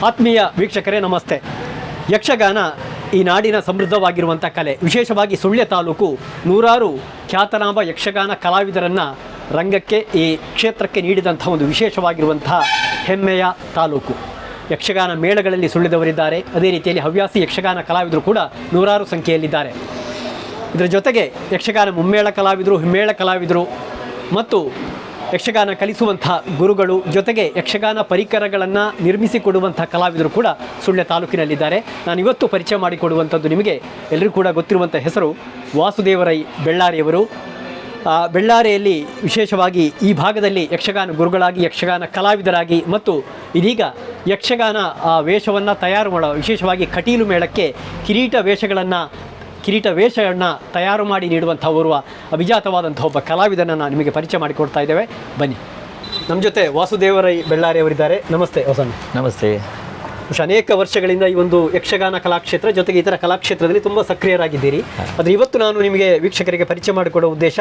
ಆತ್ಮೀಯ ವೀಕ್ಷಕರೇ ನಮಸ್ತೆ. ಯಕ್ಷಗಾನ ಈ ನಾಡಿನ ಸಮೃದ್ಧವಾಗಿರುವಂಥ ಕಲೆ. ವಿಶೇಷವಾಗಿ ಸುಳ್ಯ ತಾಲೂಕು ನೂರಾರು ಖ್ಯಾತನಾಮ ಯಕ್ಷಗಾನ ಕಲಾವಿದರನ್ನು ರಂಗಕ್ಕೆ ಈ ಕ್ಷೇತ್ರಕ್ಕೆ ನೀಡಿದಂಥ ಒಂದು ವಿಶೇಷವಾಗಿರುವಂತಹ ಹೆಮ್ಮೆಯ ತಾಲೂಕು. ಯಕ್ಷಗಾನ ಮೇಳಗಳಲ್ಲಿ ಸುಳ್ಯದವರಿದ್ದಾರೆ. ಅದೇ ರೀತಿಯಲ್ಲಿ ಹವ್ಯಾಸಿ ಯಕ್ಷಗಾನ ಕಲಾವಿದರು ಕೂಡ ನೂರಾರು ಸಂಖ್ಯೆಯಲ್ಲಿದ್ದಾರೆ. ಇದರ ಜೊತೆಗೆ ಯಕ್ಷಗಾನ ಮುಮ್ಮೇಳ ಕಲಾವಿದರು, ಹಿಮ್ಮೇಳ ಕಲಾವಿದರು ಮತ್ತು ಯಕ್ಷಗಾನ ಕಲಿಸುವಂಥ ಗುರುಗಳು, ಜೊತೆಗೆ ಯಕ್ಷಗಾನ ಪರಿಕರಗಳನ್ನು ನಿರ್ಮಿಸಿಕೊಡುವಂಥ ಕಲಾವಿದರು ಕೂಡ ಸುಳ್ಯ ತಾಲೂಕಿನಲ್ಲಿದ್ದಾರೆ. ನಾನು ಇವತ್ತು ಪರಿಚಯ ಮಾಡಿಕೊಡುವಂಥದ್ದು ನಿಮಗೆ ಎಲ್ಲರಿಗೂ ಕೂಡ ಗೊತ್ತಿರುವಂಥ ಹೆಸರು ವಾಸುದೇವರೈ ಬೆಳ್ಳಾರಿಯವರು. ಬೆಳ್ಳಾರಿಯಲ್ಲಿ ವಿಶೇಷವಾಗಿ ಈ ಭಾಗದಲ್ಲಿ ಯಕ್ಷಗಾನ ಗುರುಗಳಾಗಿ, ಯಕ್ಷಗಾನ ಕಲಾವಿದರಾಗಿ ಮತ್ತು ಇದೀಗ ಯಕ್ಷಗಾನ ವೇಷವನ್ನು ತಯಾರು ಮಾಡೋ, ವಿಶೇಷವಾಗಿ ಕಟೀಲು ಮೇಳಕ್ಕೆ ಕಿರೀಟ ವೇಷವನ್ನು ತಯಾರು ಮಾಡಿ ನೀಡುವಂಥ ಓರ್ವ ಅಭಿಜಾತವಾದಂಥ ಒಬ್ಬ ಕಲಾವಿದನನ್ನು ನಿಮಗೆ ಪರಿಚಯ ಮಾಡಿಕೊಡ್ತಾ ಇದ್ದೇವೆ. ಬನ್ನಿ, ನಮ್ಮ ಜೊತೆ ವಾಸುದೇವರೈ ಬೆಳ್ಳಾರಿ ಅವರಿದ್ದಾರೆ. ನಮಸ್ತೆ ವಸಂತ್. ನಮಸ್ತೆ. ಅನೇಕ ವರ್ಷಗಳಿಂದ ಈ ಒಂದು ಯಕ್ಷಗಾನ ಕಲಾಕ್ಷೇತ್ರ ಜೊತೆಗೆ ಇತರ ಕಲಾಕ್ಷೇತ್ರದಲ್ಲಿ ತುಂಬ ಸಕ್ರಿಯರಾಗಿದ್ದೀರಿ. ಆದರೆ ಇವತ್ತು ನಾನು ನಿಮಗೆ ವೀಕ್ಷಕರಿಗೆ ಪರಿಚಯ ಮಾಡಿಕೊಡೋ ಉದ್ದೇಶ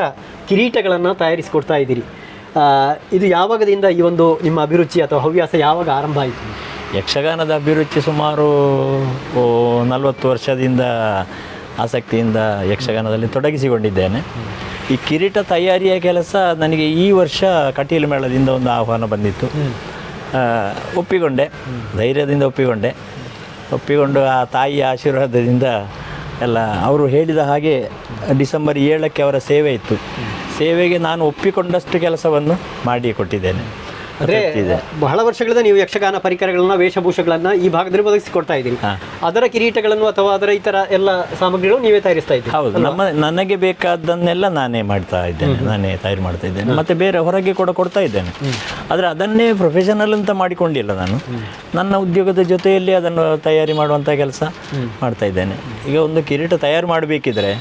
ಕಿರೀಟಗಳನ್ನು ತಯಾರಿಸಿಕೊಡ್ತಾ ಇದ್ದೀರಿ. ಇದು ಯಾವಾಗದಿಂದ ಈ ಒಂದು ನಿಮ್ಮ ಅಭಿರುಚಿ ಅಥವಾ ಹವ್ಯಾಸ ಯಾವಾಗ ಆರಂಭ ಆಯಿತು? ಯಕ್ಷಗಾನದ ಅಭಿರುಚಿ ಸುಮಾರು 40 ವರ್ಷದಿಂದ ಆಸಕ್ತಿಯಿಂದ ಯಕ್ಷಗಾನದಲ್ಲಿ ತೊಡಗಿಸಿಕೊಂಡಿದ್ದೇನೆ. ಈ ಕಿರೀಟ ತಯಾರಿಯ ಕೆಲಸ ನನಗೆ ಈ ವರ್ಷ ಕಟೀಲು ಮೇಳದಿಂದ ಒಂದು ಆಹ್ವಾನ ಬಂದಿತ್ತು. ಒಪ್ಪಿಕೊಂಡೆ, ಧೈರ್ಯದಿಂದ ಒಪ್ಪಿಕೊಂಡು ಆ ತಾಯಿಯ ಆಶೀರ್ವಾದದಿಂದ ಎಲ್ಲ ಅವರು ಹೇಳಿದ ಹಾಗೆ ಡಿಸೆಂಬರ್ 7ಕ್ಕೆ ಅವರ ಸೇವೆ ಇತ್ತು. ಸೇವೆಗೆ ನಾನು ಒಪ್ಪಿಕೊಂಡಷ್ಟು ಕೆಲಸವನ್ನು ಮಾಡಿ ಕೊಟ್ಟಿದ್ದೇನೆ. ಅಂದರೆ ಬಹಳ ವರ್ಷಗಳಿಂದ ನೀವು ಯಕ್ಷಗಾನ ಪರಿಕರಗಳನ್ನು, ವೇಷಭೂಷಗಳನ್ನು ಈ ಭಾಗದಲ್ಲಿ ಒದಗಿಸಿಕೊಡ್ತಾ ಇದ್ದೀರಿ. ಅದರ ಕಿರೀಟಗಳನ್ನು ಅಥವಾ ಅದರ ಇತರ ಎಲ್ಲ ಸಾಮಗ್ರಿಗಳು ನೀವೇ ತಯಾರಿಸ್ತಾ ಇದ್ದೀರಿ? ಹೌದು, ನನಗೆ ಬೇಕಾದ್ದನ್ನೆಲ್ಲ ನಾನೇ ತಯಾರು ಮಾಡ್ತಾ ಇದ್ದೇನೆ. ಮತ್ತು ಬೇರೆ ಹೊರಗೆ ಕೂಡ ಕೊಡ್ತಾ ಇದ್ದೇನೆ. ಆದರೆ ಅದನ್ನೇ ಪ್ರೊಫೆಷನಲ್ ಅಂತ ಮಾಡಿಕೊಂಡಿಲ್ಲ. ನಾನು ನನ್ನ ಉದ್ಯೋಗದ ಜೊತೆಯಲ್ಲಿ ಅದನ್ನು ತಯಾರಿ ಮಾಡುವಂಥ ಕೆಲಸ ಮಾಡ್ತಾ ಇದ್ದೇನೆ. ಈಗ ಒಂದು ಕಿರೀಟ ತಯಾರು ಮಾಡಬೇಕಿದ್ರೆ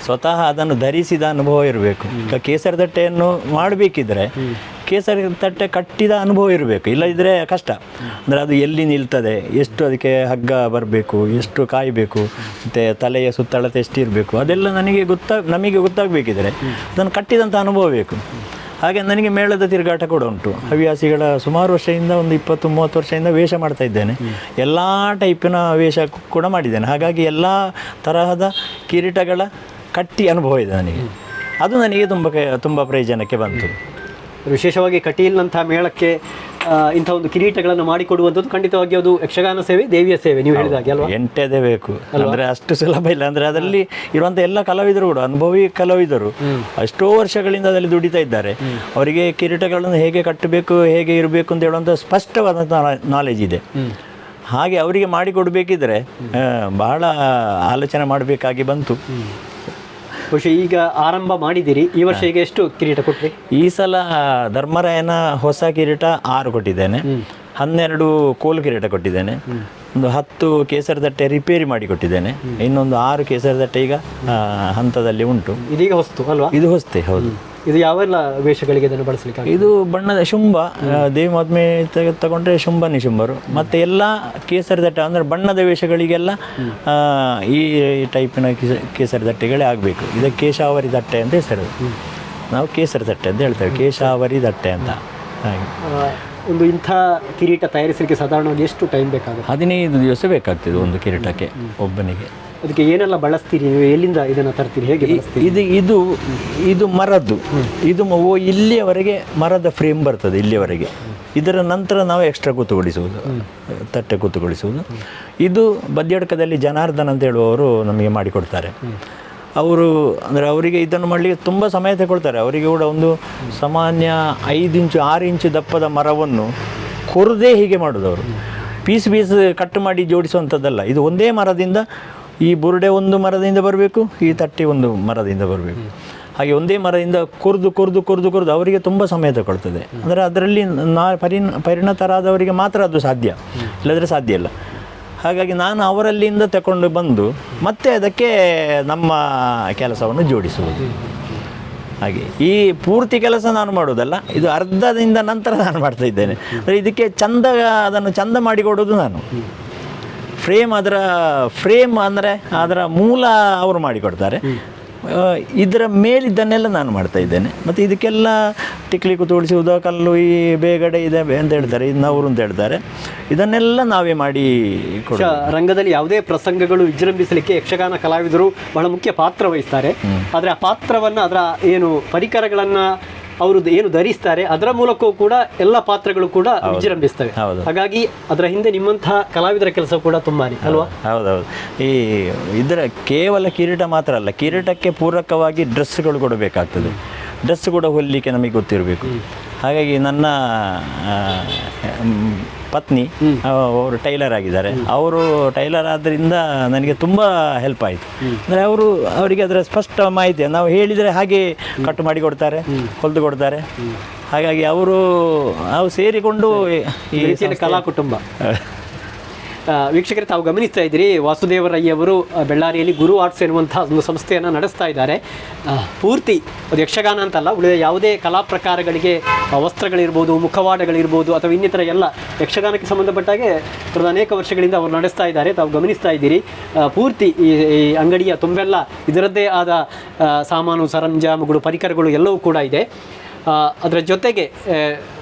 ಸ್ವತಃ ಅದನ್ನು ಧರಿಸಿದ ಅನುಭವ ಇರಬೇಕು. ಈಗ ಕೇಸರಿ ತಟ್ಟೆಯನ್ನು ಮಾಡಬೇಕಿದ್ರೆ ಕೇಸರಿ ತಟ್ಟೆ ಕಟ್ಟಿದ ಅನುಭವ ಇರಬೇಕು, ಇಲ್ಲದಿದ್ದರೆ ಕಷ್ಟ. ಅಂದರೆ ಅದು ಎಲ್ಲಿ ನಿಲ್ತದೆ, ಎಷ್ಟು ಅದಕ್ಕೆ ಹಗ್ಗ ಬರಬೇಕು, ಎಷ್ಟು ಕಾಯಬೇಕು, ಮತ್ತು ತಲೆಯ ಸುತ್ತಳತೆ ಎಷ್ಟಿರಬೇಕು, ಅದೆಲ್ಲ ನಮಗೆ ಗೊತ್ತಾಗಬೇಕಿದ್ರೆ ಅದನ್ನು ಕಟ್ಟಿದಂಥ ಅನುಭವ ಬೇಕು. ಹಾಗೆ ನನಗೆ ಮೇಳದ ತಿರುಗಾಟ ಕೂಡ ಉಂಟು. ಹವ್ಯಾಸಿಗಳ ಸುಮಾರು ವರ್ಷದಿಂದ ಒಂದು 20-30 ವರ್ಷದಿಂದ ವೇಷ ಮಾಡ್ತಾ ಇದ್ದೇನೆ. ಎಲ್ಲ ಟೈಪಿನ ವೇಷ ಕೂಡ ಮಾಡಿದ್ದೇನೆ. ಹಾಗಾಗಿ ಎಲ್ಲ ತರಹದ ಕಿರೀಟಗಳ ಕಟ್ಟಿ ಅನುಭವ ಇದೆ ನನಗೆ. ಅದು ನನಗೆ ತುಂಬ ಪ್ರಯೋಜನಕ್ಕೆ ಬಂತು. ವಿಶೇಷವಾಗಿ ಕಟೀಲ್ನಂಥ ಮೇಳಕ್ಕೆ ಇಂಥ ಒಂದು ಕಿರೀಟಗಳನ್ನು ಮಾಡಿಕೊಡುವಂಥದ್ದು ಖಂಡಿತವಾಗಿ ಅದು ಯಕ್ಷಗಾನ ಸೇವೆ, ದೇವಿಯ ಸೇವೆ. ನೀವು ಹೇಳಿದಾಗೆ ಅಲ್ವಾ? ಎಂಟದೇ ಬೇಕು, ಅಂದರೆ ಅಷ್ಟು ಸುಲಭ ಇಲ್ಲ. ಅಂದರೆ ಅದರಲ್ಲಿ ಇರುವಂಥ ಎಲ್ಲ ಕಲಾವಿದರು ಕೂಡ ಅನುಭವಿ ಕಲಾವಿದರು, ಎಷ್ಟೋ ವರ್ಷಗಳಿಂದ ಅದರಲ್ಲಿ ದುಡಿತಾ ಇದ್ದಾರೆ. ಅವರಿಗೆ ಕಿರೀಟಗಳನ್ನು ಹೇಗೆ ಕಟ್ಟಬೇಕು, ಹೇಗೆ ಇರಬೇಕು ಅಂತ ಹೇಳುವಂಥ ಸ್ಪಷ್ಟವಾದಂಥ ನಾಲೆಜ್ ಇದೆ. ಹಾಗೆ ಅವರಿಗೆ ಮಾಡಿಕೊಡ್ಬೇಕಿದ್ರೆ ಬಹಳ ಆಲೋಚನೆ ಮಾಡಬೇಕಾಗಿ ಬಂತು. ಬಹುಶಃ ಈಗ ಆರಂಭ ಮಾಡಿದ್ದೀರಿ. ಈ ವರ್ಷ ಈಗ ಎಷ್ಟು ಕಿರೀಟ ಕೊಟ್ಟರಿ? ಈ ಸಲ ಧರ್ಮರಾಯನ ಹೊಸ ಕಿರೀಟ 6 ಕೊಟ್ಟಿದ್ದೇನೆ, 12 ಕೋಲು ಕಿರೀಟ ಕೊಟ್ಟಿದ್ದೇನೆ, ಒಂದು 10 ಕೇಸರಿ ತಟ್ಟೆ ರಿಪೇರಿ ಮಾಡಿ ಕೊಟ್ಟಿದ್ದೇನೆ, ಇನ್ನೊಂದು 6 ಕೇಸರಿ ತಟ್ಟೆ ಈಗ ಹಂತದಲ್ಲಿ ಉಂಟು. ಇದೀಗ ಹೊಸ್ತು ಅಲ್ವಾ? ಇದು ಹೊಸ್ತೆ, ಹೌದು. ಇದು ಯಾವೆಲ್ಲ ವೇಷಗಳಿಗೆ ಇದನ್ನು ಬಳಸಲಿಕ್ಕೆ? ಇದು ಬಣ್ಣದ ಶುಂಭ, ದೇವಿ ಮದ್ಮೆ ತಗೊಂಡ್ರೆ ಶುಂಭ ನಿಶುಂಭರು, ಮತ್ತು ಎಲ್ಲ ಕೇಸರಿ ತಟ್ಟೆ ಅಂದರೆ ಬಣ್ಣದ ವೇಷಗಳಿಗೆಲ್ಲ ಈ ಟೈಪಿನ ಕೇಸರಿ ತಟ್ಟೆಗಳೇ ಆಗಬೇಕು. ಇದಕ್ಕೆ ಕೇಶಾವರಿ ತಟ್ಟೆ ಅಂತ ಹೆಸರು. ನಾವು ಕೇಸರಿ ತಟ್ಟೆ ಅಂತ ಹೇಳ್ತೇವೆ, ಕೇಶಾವರಿ ತಟ್ಟೆ ಅಂತ. ಹಾಗೆ ಒಂದು ಇಂಥ ಕಿರೀಟ ತಯಾರಿಸಲಿಕ್ಕೆ ಸಾಧಾರಣವಾಗಿ ಎಷ್ಟು ಟೈಮ್ ಬೇಕಾಗುತ್ತೆ? 15 ದಿವಸ ಬೇಕಾಗ್ತದೆ ಒಂದು ಕಿರೀಟಕ್ಕೆ ಒಬ್ಬನಿಗೆ. ಅದಕ್ಕೆ ಏನೆಲ್ಲ ಬಳಸ್ತೀರಿ ನೀವು? ಎಲ್ಲಿಂದ ಇದನ್ನು ತರ್ತೀರಿ? ಹೇಗೆ ಬಳಸ್ತೀರಿ? ಇದು ಮರದ್ದು. ಇದು ಇಲ್ಲಿಯವರೆಗೆ ಮರದ ಫ್ರೇಮ್ ಬರ್ತದೆ ಇಲ್ಲಿಯವರೆಗೆ. ಇದರ ನಂತರ ನಾವು ಎಕ್ಸ್ಟ್ರಾ ಕೂತುಗೊಳಿಸುವುದು, ತಟ್ಟೆ ಕೂತುಗೊಳಿಸುವುದು. ಇದು ಬದಿಯಡ್ಕದಲ್ಲಿ ಜನಾರ್ದನ್ ಅಂತ ಹೇಳುವವರು ನಮಗೆ ಮಾಡಿಕೊಡ್ತಾರೆ. ಅವರು ಅಂದರೆ ಅವರಿಗೆ ಇದನ್ನು ಮಾಡಲಿಕ್ಕೆ ತುಂಬ ಸಮಯ ತಗೊಳ್ತಾರೆ. ಅವರಿಗೆ ಕೂಡ ಒಂದು ಸಾಮಾನ್ಯ 5 ಇಂಚು 6 ಇಂಚು ದಪ್ಪದ ಮರವನ್ನು ಕೊರದೇ ಹೀಗೆ ಮಾಡೋದು. ಅವರು ಪೀಸ್ ಕಟ್ ಮಾಡಿ ಜೋಡಿಸುವಂಥದ್ದಲ್ಲ. ಇದು ಒಂದೇ ಮರದಿಂದ, ಈ ಬುರುಡೆ ಒಂದು ಮರದಿಂದ ಬರಬೇಕು, ಈ ತಟ್ಟೆ ಒಂದು ಮರದಿಂದ ಬರಬೇಕು. ಹಾಗೆ ಒಂದೇ ಮರದಿಂದ ಕೊರ್ದು ಅವರಿಗೆ ತುಂಬ ಸಮಯ ತಗೊಳ್ತದೆ. ಅಂದರೆ ಅದರಲ್ಲಿ ಪರಿಣತರಾದವರಿಗೆ ಮಾತ್ರ ಅದು ಸಾಧ್ಯ, ಇಲ್ಲದ್ರೆ ಸಾಧ್ಯ ಇಲ್ಲ. ಹಾಗಾಗಿ ನಾನು ಅವರಲ್ಲಿಂದ ತಗೊಂಡು ಬಂದು ಮತ್ತೆ ಅದಕ್ಕೆ ನಮ್ಮ ಕೆಲಸವನ್ನು ಜೋಡಿಸುವುದು. ಹಾಗೆ ಈ ಪೂರ್ತಿ ಕೆಲಸ ನಾನು ಮಾಡೋದಲ್ಲ, ಇದು ಅರ್ಧದಿಂದ ನಂತರ ನಾನು ಮಾಡ್ತಾ ಇದ್ದೇನೆ. ಅಂದರೆ ಇದಕ್ಕೆ ಅದನ್ನು ಚಂದ ಮಾಡಿಕೊಡೋದು ನಾನು. ಫ್ರೇಮ್ ಅಂದರೆ ಅದರ ಮೂಲ ಅವರು ಮಾಡಿಕೊಡ್ತಾರೆ. ಇದರ ಮೇಲಿದ್ದನ್ನೆಲ್ಲ ನಾನು ಮಾಡ್ತಾ ಇದ್ದೇನೆ. ಮತ್ತು ಇದಕ್ಕೆಲ್ಲ ಟಿಕ್ಲಿ ಕುತುಳಿಸುವುದು, ಕಲ್ಲು ಈ ಬೇಗಡೆ ಇದೆ ಅಂತ ಹೇಳ್ತಾರೆ, ಇನ್ನವರು ಅಂತ ಹೇಳ್ತಾರೆ, ಇದನ್ನೆಲ್ಲ ನಾವೇ ಮಾಡಿ ಕೊಡು. ರಂಗದಲ್ಲಿ ಯಾವುದೇ ಪ್ರಸಂಗಗಳು ವಿಜೃಂಭಿಸಲಿಕ್ಕೆ ಯಕ್ಷಗಾನ ಕಲಾವಿದರು ಬಹಳ ಮುಖ್ಯ ಪಾತ್ರ ವಹಿಸ್ತಾರೆ. ಆದರೆ ಆ ಪಾತ್ರವನ್ನು, ಅದರ ಏನು ಪರಿಕರಗಳನ್ನು ಅವರು ಏನು ಧರಿಸ್ತಾರೆ, ಅದರ ಮೂಲಕವೂ ಕೂಡ ಎಲ್ಲ ಪಾತ್ರಗಳು ಕೂಡ ವಿಜೃಂಭಿಸ್ತವೆ. ಹಾಗಾಗಿ ಅದರ ಹಿಂದೆ ನಿಮ್ಮಂತಹ ಕಲಾವಿದರ ಕೆಲಸ ಕೂಡ ತುಂಬಾನೇ ಅಲ್ವಾ? ಹೌದೌದು. ಈ ಇದರ ಕೇವಲ ಕಿರೀಟ ಮಾತ್ರ ಅಲ್ಲ, ಕಿರೀಟಕ್ಕೆ ಪೂರಕವಾಗಿ ಡ್ರೆಸ್ಗಳು ಕೊಡಬೇಕಾಗ್ತದೆ. ಡ್ರೆಸ್ ಕೂಡ ಹೊಲಿಲಿಕ್ಕೆ ನಮಗೆ ಗೊತ್ತಿರಬೇಕು. ಹಾಗಾಗಿ ನನ್ನ ಪತ್ನಿ ಅವರು ಟೈಲರ್ ಆಗಿದ್ದಾರೆ. ಅವರು ಟೈಲರ್ ಆದ್ದರಿಂದ ನನಗೆ ತುಂಬ ಹೆಲ್ಪ್ ಆಯಿತು. ಅಂದರೆ ಅವರಿಗೆ ಅದರ ಸ್ಪಷ್ಟ ಮಾಹಿತಿ, ನಾವು ಹೇಳಿದರೆ ಹಾಗೆ ಕಟ್ ಮಾಡಿ ಕೊಡ್ತಾರೆ, ಹೊಲಿದು ಕೊಡ್ತಾರೆ. ಹಾಗಾಗಿ ಅವರು ಸೇರಿಕೊಂಡು ಈ ರೀತಿಯಲ್ಲಿ ಕಲಾ ಕುಟುಂಬ. ವೀಕ್ಷಕರೇ, ತಾವು ಗಮನಿಸ್ತಾ ಇದ್ದೀರಿ, ವಾಸುದೇವ ರೈ ಅವರು ಬೆಳ್ಳಾರಿಯಲ್ಲಿ ಗುರು ಆರ್ಟ್ಸ್ ಎನ್ನುವಂಥ ಒಂದು ಸಂಸ್ಥೆಯನ್ನು ನಡೆಸ್ತಾ ಇದ್ದಾರೆ. ಪೂರ್ತಿ ಅದು ಯಕ್ಷಗಾನ ಅಂತಲ್ಲ, ಉಳಿದ ಯಾವುದೇ ಕಲಾ ಪ್ರಕಾರಗಳಿಗೆ ವಸ್ತ್ರಗಳಿರ್ಬೋದು, ಮುಖವಾಡಗಳಿರ್ಬೋದು, ಅಥವಾ ಇನ್ನಿತರ ಎಲ್ಲ ಯಕ್ಷಗಾನಕ್ಕೆ ಸಂಬಂಧಪಟ್ಟಾಗೆ ಕಳೆದ ಅನೇಕ ವರ್ಷಗಳಿಂದ ಅವರು ನಡೆಸ್ತಾ ಇದ್ದಾರೆ. ತಾವು ಗಮನಿಸ್ತಾ ಇದ್ದೀರಿ, ಪೂರ್ತಿ ಈ ಅಂಗಡಿಯ ತುಂಬೆಲ್ಲ ಇದರದ್ದೇ ಆದ ಸಾಮಾನು, ಸರಂಜಾಮುಗಳು, ಪರಿಕರಗಳು ಎಲ್ಲವೂ ಕೂಡ ಇದೆ. ಅದರ ಜೊತೆಗೆ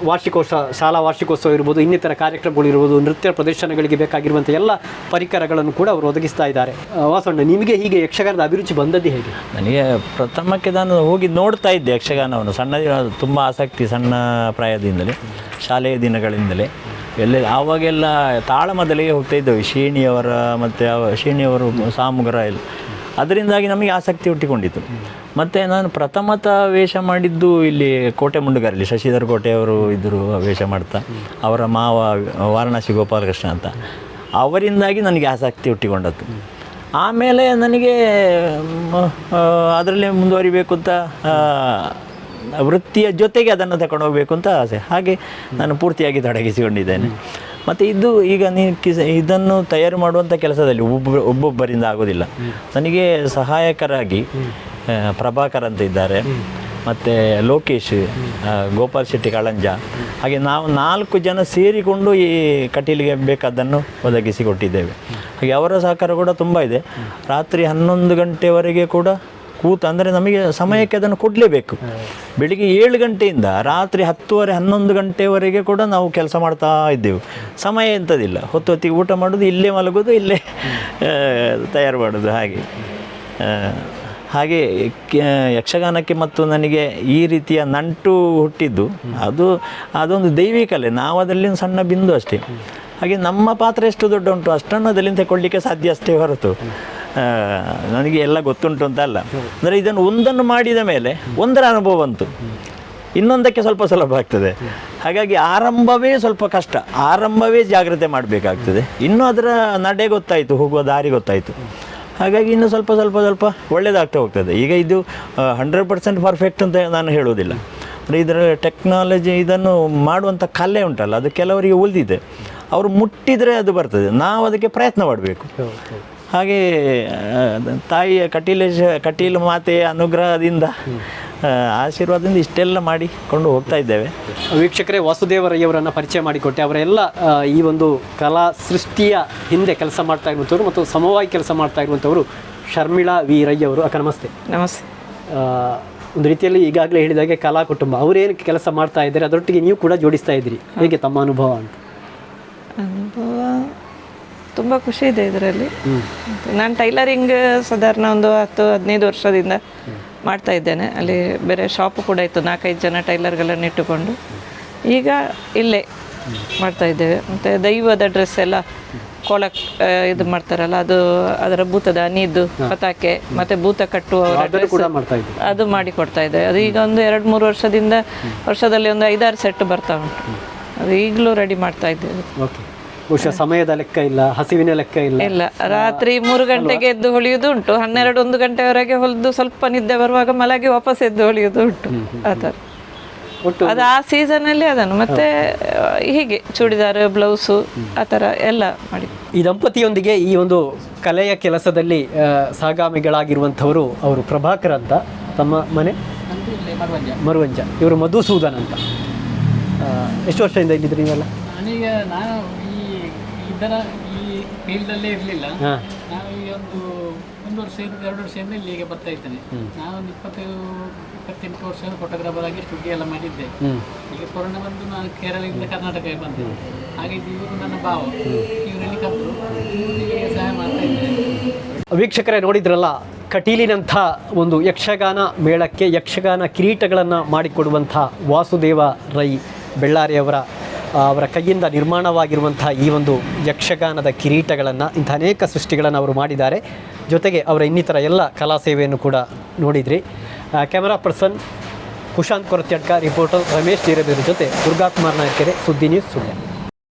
ಶಾಲಾ ವಾರ್ಷಿಕೋತ್ಸವ ಇರ್ಬೋದು, ಇನ್ನಿತರ ಕಾರ್ಯಕ್ರಮಗಳು ಇರ್ಬೋದು, ನೃತ್ಯ ಪ್ರದರ್ಶನಗಳಿಗೆ ಬೇಕಾಗಿರುವಂಥ ಎಲ್ಲ ಪರಿಕರಗಳನ್ನು ಕೂಡ ಅವರು ಒದಗಿಸ್ತಾ ಇದ್ದಾರೆ. ವಾಸಣ್ಣ, ನಿಮಗೆ ಹೀಗೆ ಯಕ್ಷಗಾನದ ಅಭಿರುಚಿ ಬಂದದ್ದು ಹೇಗೆ? ನನಗೆ ಪ್ರಥಮಕ್ಕೆ ನಾನು ಹೋಗಿ ನೋಡ್ತಾ ಇದ್ದೆ ಯಕ್ಷಗಾನವನ್ನು, ತುಂಬ ಆಸಕ್ತಿ, ಸಣ್ಣ ಪ್ರಾಯದಿಂದಲೇ, ಶಾಲೆಯ ದಿನಗಳಿಂದಲೇ. ಆವಾಗೆಲ್ಲ ತಾಳಮದ್ದಲೆಗೆ ಹೋಗ್ತಾ ಇದ್ದೆವು, ಶೇಣಿಯವರ ಮತ್ತು ಶೇಣಿಯವರು, ಸಾಮುಗರ ಎಲ್ಲ. ಅದರಿಂದಾಗಿ ನಮಗೆ ಆಸಕ್ತಿ ಹುಟ್ಟಿಕೊಂಡಿತ್ತು. ಮತ್ತು ನಾನು ಪ್ರಥಮತ ವೇಷ ಮಾಡಿದ್ದು ಇಲ್ಲಿ ಕೋಟೆ ಮುಂಡುಗಾರಲ್ಲಿ ಶಶಿಧರ್ ಕೋಟೆಯವರು ಇದ್ದರು ವೇಷ ಮಾಡ್ತಾ, ಅವರ ಮಾವ ವಾರಣಾಸಿ ಗೋಪಾಲಕೃಷ್ಣ ಅಂತ. ಅವರಿಂದಾಗಿ ನನಗೆ ಆಸಕ್ತಿ ಹುಟ್ಟಿಕೊಂಡದ್ದು. ಆಮೇಲೆ ನನಗೆ ಅದರಲ್ಲಿ ಮುಂದುವರಿಬೇಕು ಅಂತ, ವೃತ್ತಿಯ ಜೊತೆಗೆ ಅದನ್ನು ತಗೊಂಡು ಹೋಗಬೇಕು ಅಂತ ಆಸೆ. ಹಾಗೆ ನಾನು ಪೂರ್ತಿಯಾಗಿ ತೊಡಗಿಸಿಕೊಂಡಿದ್ದೇನೆ. ಮತ್ತು ಈಗ ಇದನ್ನು ತಯಾರು ಮಾಡುವಂಥ ಕೆಲಸದಲ್ಲಿ ಒಬ್ಬೊಬ್ಬರಿಂದ ಆಗೋದಿಲ್ಲ. ನನಗೆ ಸಹಾಯಕರಾಗಿ ಪ್ರಭಾಕರ್ ಅಂತ ಇದ್ದಾರೆ, ಮತ್ತು ಲೋಕೇಶ್, ಗೋಪಾಲ್ ಶೆಟ್ಟಿ ಕಳಂಜ, ಹಾಗೆ ನಾವು 4 ಜನ ಸೇರಿಕೊಂಡು ಈ ಕಟೀಲಿಗೆ ಬೇಕಾದ್ದನ್ನು ಒದಗಿಸಿಕೊಟ್ಟಿದ್ದೇವೆ. ಹಾಗೆ ಅವರ ಸಹಕಾರ ಕೂಡ ತುಂಬ ಇದೆ. ರಾತ್ರಿ 11 ಗಂಟೆವರೆಗೆ ಕೂಡ ಅಂದರೆ ನಮಗೆ ಸಮಯಕ್ಕೆ ಅದನ್ನು ಕೊಡಲೇಬೇಕು. ಬೆಳಿಗ್ಗೆ 7 ಗಂಟೆಯಿಂದ ರಾತ್ರಿ 10:30, 11 ಗಂಟೆವರೆಗೆ ಕೂಡ ನಾವು ಕೆಲಸ ಮಾಡ್ತಾ ಇದ್ದೆವು. ಸಮಯ ಎಂಥದಿಲ್ಲ, ಹೊತ್ತಿಗೆ ಊಟ ಮಾಡೋದು, ಇಲ್ಲೇ ಮಲಗೋದು, ಇಲ್ಲೇ ತಯಾರು ಮಾಡೋದು. ಹಾಗೆ ಯಕ್ಷಗಾನಕ್ಕೆ ಮತ್ತು ನನಗೆ ಈ ರೀತಿಯ ನಂಟು ಹುಟ್ಟಿದ್ದು ಅದೊಂದು ದೈವಿಕಲೆ. ನಾವು ಅದರಲ್ಲಿ ಒಂದು ಸಣ್ಣ ಬಿಂದು ಅಷ್ಟೇ. ಹಾಗೆ ನಮ್ಮ ಪಾತ್ರ ಎಷ್ಟು ದೊಡ್ಡ ಉಂಟು ಅಷ್ಟನ್ನು ಅದರಿಂದ ತಗೊಳ್ಳಿಕ್ಕೆ ಸಾಧ್ಯ ಅಷ್ಟೇ ಹೊರತು ನನಗೆ ಎಲ್ಲ ಗೊತ್ತುಂಟು ಅಂತ ಅಲ್ಲ. ಅಂದರೆ ಇದನ್ನು ಒಂದನ್ನು ಮಾಡಿದ ಮೇಲೆ ಒಂದರ ಅನುಭವ ಬಂತು, ಇನ್ನೊಂದಕ್ಕೆ ಸ್ವಲ್ಪ ಸುಲಭ ಆಗ್ತದೆ. ಹಾಗಾಗಿ ಆರಂಭವೇ ಸ್ವಲ್ಪ ಕಷ್ಟ, ಆರಂಭವೇ ಜಾಗ್ರತೆ ಮಾಡಬೇಕಾಗ್ತದೆ. ಇನ್ನೂ ಅದರ ನಡೆ ಗೊತ್ತಾಯಿತು, ಹೋಗುವ ದಾರಿ ಗೊತ್ತಾಯಿತು. ಹಾಗಾಗಿ ಇನ್ನು ಸ್ವಲ್ಪ ಒಳ್ಳೆಯದಾಗ್ತಾ ಹೋಗ್ತದೆ. ಈಗ ಇದು 100% ಪರ್ಫೆಕ್ಟ್ ಅಂತ ನಾನು ಹೇಳೋದಿಲ್ಲ. ಅಂದರೆ ಇದರ ಟೆಕ್ನಾಲಜಿ, ಇದನ್ನು ಮಾಡುವಂಥ ಕಲೆ ಉಂಟಲ್ಲ, ಅದು ಕೆಲವರಿಗೆ ಉಳಿದಿದೆ. ಅವರು ಮುಟ್ಟಿದರೆ ಅದು ಬರ್ತದೆ, ನಾವು ಅದಕ್ಕೆ ಪ್ರಯತ್ನ ಮಾಡಬೇಕು. ಹಾಗೆ ತಾಯಿಯ ಕಟೀಲು ಮಾತೆಯ ಅನುಗ್ರಹದಿಂದ, ಆಶೀರ್ವಾದದಿಂದ ಇಷ್ಟೆಲ್ಲ ಮಾಡಿಕೊಂಡು ಹೋಗ್ತಾ ಇದ್ದೇವೆ. ವೀಕ್ಷಕರೇ, ವಾಸುದೇವ ರೈ ಅವರನ್ನು ಪರಿಚಯ ಮಾಡಿಕೊಟ್ಟೆ. ಅವರೆಲ್ಲ ಈ ಒಂದು ಕಲಾ ಸೃಷ್ಟಿಯ ಹಿಂದೆ ಕೆಲಸ ಮಾಡ್ತಾ ಇರುವಂಥವ್ರು ಮತ್ತು ಸಮವಾಗಿ ಕೆಲಸ ಮಾಡ್ತಾ ಇರುವಂಥವರು ಶರ್ಮಿಳಾ ವಿ ರೈ ಅವರು. ಅಕ್ಕ ನಮಸ್ತೆ. ನಮಸ್ತೆ. ಒಂದು ರೀತಿಯಲ್ಲಿ ಈಗಾಗಲೇ ಹೇಳಿದಾಗೆ ಕಲಾ ಕುಟುಂಬ, ಅವರೇನು ಕೆಲಸ ಮಾಡ್ತಾ ಇದ್ದಾರೆ ಅದರೊಟ್ಟಿಗೆ ನೀವು ಕೂಡ ಜೋಡಿಸ್ತಾ ಇದ್ದೀರಿ. ಹೇಗೆ ತಮ್ಮ ಅನುಭವ ಅಂತ? ಅನುಭವ ತುಂಬ ಖುಷಿ ಇದೆ ಇದರಲ್ಲಿ. ನಾನು ಟೈಲರಿಂಗ್ ಸಾಧಾರಣ ಒಂದು 10-15 ವರ್ಷದಿಂದ ಮಾಡ್ತಾ ಇದ್ದೇನೆ. ಅಲ್ಲಿ ಬೇರೆ ಶಾಪು ಕೂಡ ಇತ್ತು, 4-5 ಜನ ಟೈಲರ್ಗಳನ್ನು ಇಟ್ಟುಕೊಂಡು. ಈಗ ಇಲ್ಲೇ ಮಾಡ್ತಾ ಇದ್ದೇವೆ. ಮತ್ತು ದೈವದ ಡ್ರೆಸ್ ಎಲ್ಲ ಕೋಲ ಇದು ಮಾಡ್ತಾರಲ್ಲ, ಅದರ ಭೂತದ ಅನಿದು ಪತಾಕೆ ಮತ್ತು ಭೂತ ಕಟ್ಟುವವರ ಡ್ರೆಸ್ ಅದು ಮಾಡಿ ಕೊಡ್ತಾ ಇದ್ದೇವೆ. ಅದು ಈಗ ಒಂದು 2-3 ವರ್ಷದಲ್ಲಿ ಒಂದು 5-6 ಸೆಟ್ ಬರ್ತಾ ಉಂಟು. ಅದು ಈಗಲೂ ರೆಡಿ ಮಾಡ್ತಾ ಇದ್ದೇವೆ. ಬಹುಶಃ ಸಮಯದ ಲೆಕ್ಕ ಇಲ್ಲ, ಹಸಿವಿನ ಲೆಕ್ಕ ಇಲ್ಲ. ರಾತ್ರಿ 3 ಗಂಟೆಗೆ ಎದ್ದು ಹೊಲಿಯುವುದು ಉಂಟು, 12-1 ಗಂಟೆವರೆಗೆ ಹೊಲಿದು ಸ್ವಲ್ಪ ನಿದ್ದೆ ಬರುವಾಗ ಮಲಗಿ ವಾಪಸ್ ಎದ್ದು ಹೊಲಿಯುವುದು ಉಂಟು. ಆ ಥರ ಅದು ಆ ಸೀಸನಲ್ಲಿ ಅದನ್ನು ಮತ್ತೆ ಹೀಗೆ ಚೂಡಿದಾರ್, ಬ್ಲೌಸು, ಆ ಥರ ಎಲ್ಲ ಮಾಡಿ. ಈ ದಂಪತಿಯೊಂದಿಗೆ ಈ ಒಂದು ಕಲೆಯ ಕೆಲಸದಲ್ಲಿ ಸಹಗಾಮಿಗಳಾಗಿರುವಂಥವರು ಅವರು ಪ್ರಭಾಕರ್ ಅಂತ, ತಮ್ಮ ಮನೆ ಮರುವಂಜ, ಇವರು ಮಧುಸೂದನ್ ಅಂತ. ಎಷ್ಟು ವರ್ಷದಿಂದ ಇಲ್ಲಿದ್ರಿ ನೀವೆಲ್ಲ? ನಾನು ಈ ಫೀಲ್ಡಲ್ಲೇ ಇರಲಿಲ್ಲ. ನಾವು ಈ ಒಂದು 1 ವರ್ಷದಿಂದ 2 ವರ್ಷದಿಂದ ಇಲ್ಲಿಗೆ ಬರ್ತಾ ಇದ್ದೇನೆ. ನಾನೊಂದು 28 ವರ್ಷ ಫೋಟೋಗ್ರಾಫರ್ ಆಗಿ ಸ್ಟುಡಿಯೋ ಎಲ್ಲ ಮಾಡಿದ್ದೆ. ಈಗ ಕೊರೋನಾ ಬಂದು ನಾನು ಕೇರಳದಿಂದ ಕರ್ನಾಟಕಕ್ಕೆ ಬಂದೆ. ಹಾಗೆ ಇವರು ನನ್ನ ಭಾವ, ಇವರಲ್ಲಿ ಕಬ್ಬು ಇವರಿಗೆ ಸಹಾಯ ಮಾಡ್ತಾ ಇದ್ದೇನೆ. ವೀಕ್ಷಕರೇ, ನೋಡಿದ್ರಲ್ಲ, ಕಟೀಲಿನಂಥ ಒಂದು ಯಕ್ಷಗಾನ ಮೇಳಕ್ಕೆ ಯಕ್ಷಗಾನ ಕಿರೀಟಗಳನ್ನು ಮಾಡಿಕೊಡುವಂಥ ವಾಸುದೇವ ರೈ ಬೆಳ್ಳಾರಿಯವರ ಅವರ ಕೈಯಿಂದ ನಿರ್ಮಾಣವಾಗಿರುವಂತಹ ಈ ಒಂದು ಯಕ್ಷಗಾನದ ಕಿರೀಟಗಳನ್ನು, ಇಂಥ ಅನೇಕ ಸೃಷ್ಟಿಗಳನ್ನು ಅವರು ಮಾಡಿದ್ದಾರೆ. ಜೊತೆಗೆ ಅವರ ಇನ್ನಿತರ ಎಲ್ಲ ಕಲಾ ಸೇವೆಯನ್ನು ಕೂಡ ನೋಡಿದ್ರಿ. Camera person Kushanth ಕೊರತ್ಯಡ್ಕ, reporter Ramesh ಜೀರಬೇರು ಜೊತೆ ದುರ್ಗಾಕುಮಾರ್ ನಾಯಕೆರೆ, ಸುದ್ದಿ ನ್ಯೂಸ್, ಸುಳ್ಯ.